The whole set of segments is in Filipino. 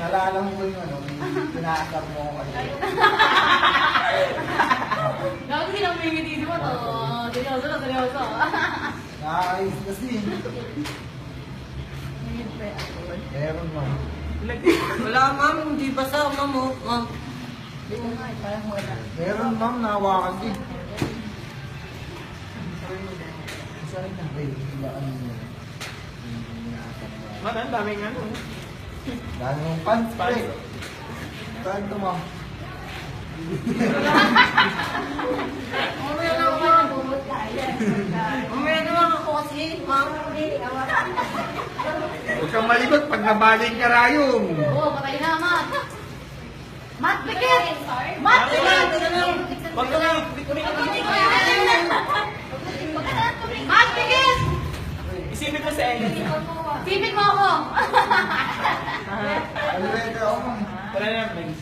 Naalala mo ko yung ano, pinaasar mo ako kanina. Gago silang mingiti mo to. Seryoso na, seryoso. Nakakayos kasi. Meron mo. Wala ma'am, hindi basa ma'am oh. Ma'am. Meron ma'am, nahawakan din. Sorry na, babe. Ilaan mo. Ang daming ano. Dami mong pants, pre. Saan ito, ma'am? Mamaya naman ako kasi, ma'am. Huwag kang maligot pag nabaling ka rayong. Oo, patay na, Mat. Mat, pikit! Mat, pikit! Huwag ka na. Mat, pikit! Isipin mo sa Ellie. Sipit mo ako. Already ako, ma'am. Wala na yung friends.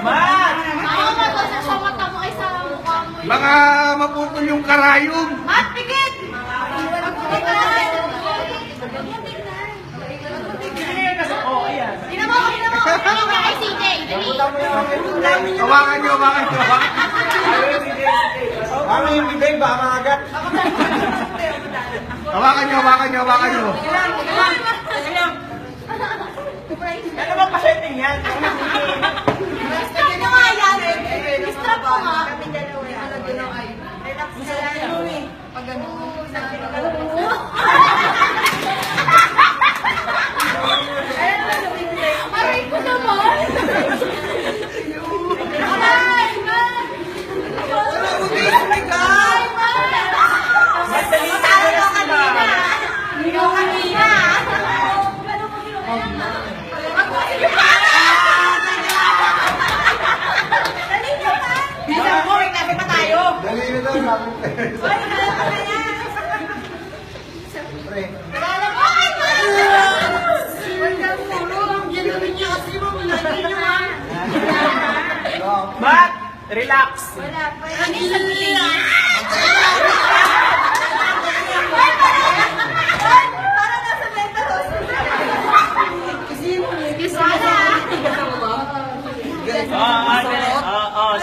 Mat! Ako ba to sa mata mo ay sa mukha mo yun? Baka maputol yung karayong. Mat, pikit! Oo, ayan. Tinamo ko, tinamo ko. Tinamo ko kay CJ. Dali. Hawakan niyo, hawakan niyo, hawakan niyo. Mami, yung bibig, baka makagat. Hawakan niyo, hawakan niyo, hawakan niyo. Ano ba pa-setting yan? Strap nyo nga yan. Strap ko nga. Relax ka lang. Pag aray ko naman. Aray, man. Ay, man. Talo kanina. Ikaw kanina. Bisa mo, ikabi pa tayo. Dali na daw, sabi ko. Pre. Kala mo, ay, man. Mat, relax. Wala pa. Ano yung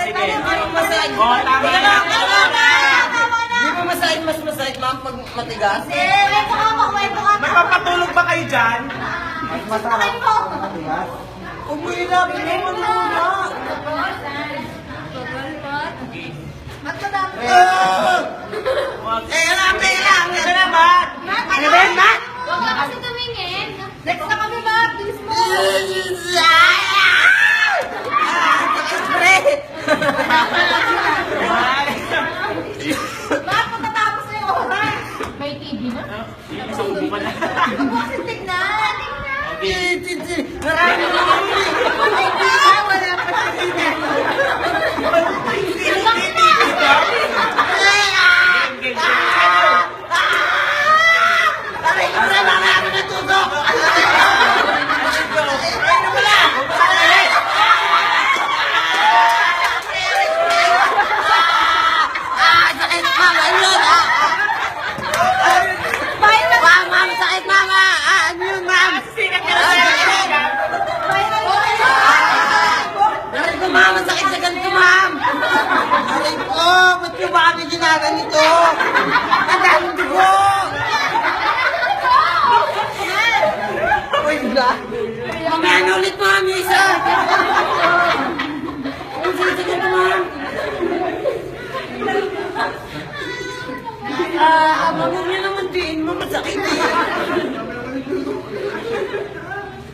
Sige. Oh, tama na. Di ba mas masahit ma'am pag matigas? kwento ka mo, kwento ka mo. May papatulog ba kayo dyan? Mas masarap kung matigas. Umuilap, hindi mo muna. Ba't ka dapat? Ano na, Mat? Ano ba yan, Matt? Huwag ka kasi tumingin. Next na kami, Matt. Bilis mo. Matt, matatapos na yung oras. May TV na? Sa ubo pa na. Huwag mo kasi tignan. Marami na kami. Tignan! Wala pa siya. Bakit na? Aray ko na, marami na tutok. Sakit mama, yun ma'am, sakit mama. Ano yun ma'am? Aray ko ma'am, sakit sa ganito ma'am. Aray ko, ba't yung ba kami ginaganito? Ang daming dugo. Uy, ba? Mamaya na ulit ma'am, yung isa. Ang sakit sa ganito ma'am. Abang niya naman din, masakit eh.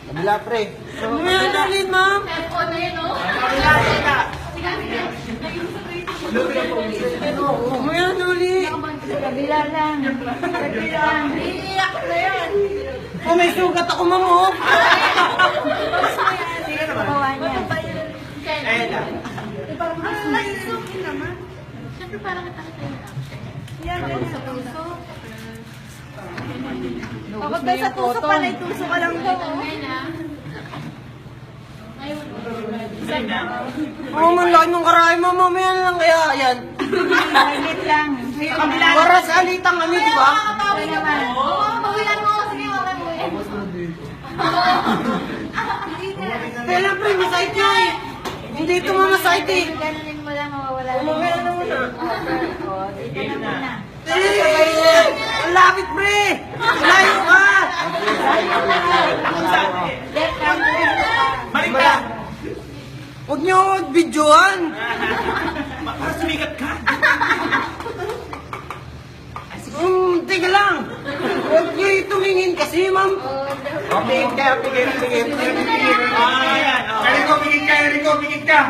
Kabila, pre. Mamaya na ulit ma'am. Cellphone na yun, oh. Mamaya na ulit. Kabila lang. Kabila. Iiyak na yan. Oh, may sugat ako ma'am oh. Bawa niya. Ayan na. Parang nasukin naman. Siyempre parang kita. Yan, sa puso. Kapag ba sa puso pa, may tuso ka lang daw. Oh, man laki ng karay ma'am. Mamaya na lang kaya yan. Malit lang. Para sa alitang kami, di ba? Makakatawi naman. Oo, bawilan mo. Sige, wala mo. Kaya pre, masakit nga eh. Hindi ito mamasakit eh. Ganunin mo lang, mawawala na. Umawala na muna. Oo, dito na muna. Eh, ang lapit pre. Layo ka. Left hand, left hand. Balik ka! Huwag niyo videoan. Para sumikat ka! Teka lang. Huwag niyo tumingin kasi, ma'am. Pigit ka, pigit. Ayan, Rico, pigit ka, Rico, pigit ka!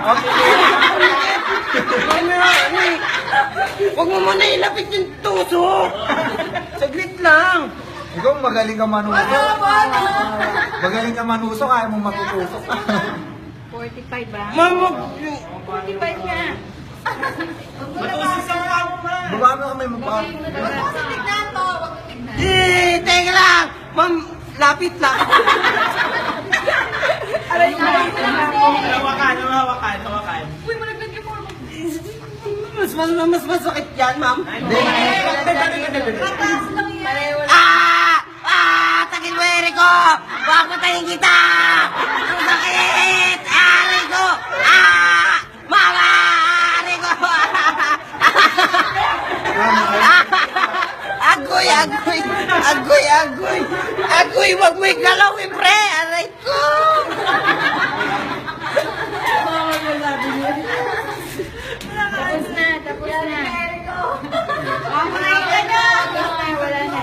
Mamaya, ano eh. Huwag mo muna ilapit yung tuso. Saglit lang. Ikaw magaling ka manusok. Magaling ka manusok, kaya mong matutusok. 45 ba? Ma'am, huwag. 45 nga. Matusin sa mukha mo ba? Baba mo kamay mo pa. Tignan mo, wag mo tignan. Teka lang. Ma'am, lapit lang. Aray na. Hawakan. Uy, malaglag ka mo. Mas masakit yan, ma'am. Taas lang yan. Pareho lang. Takil mo, Eriko! Papatayin kita! Ang sakit! Eriko! Mama! Eriko! Agoy! Agoy! Wag mo igalawin, pre! Aray ko! Tapos na. Wala na. Wala na.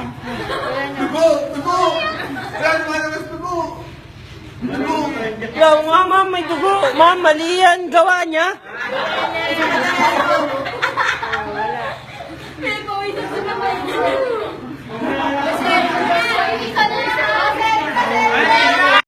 Yo, ma'am, may dugo. Ma'am, mali yan. Gawa niya.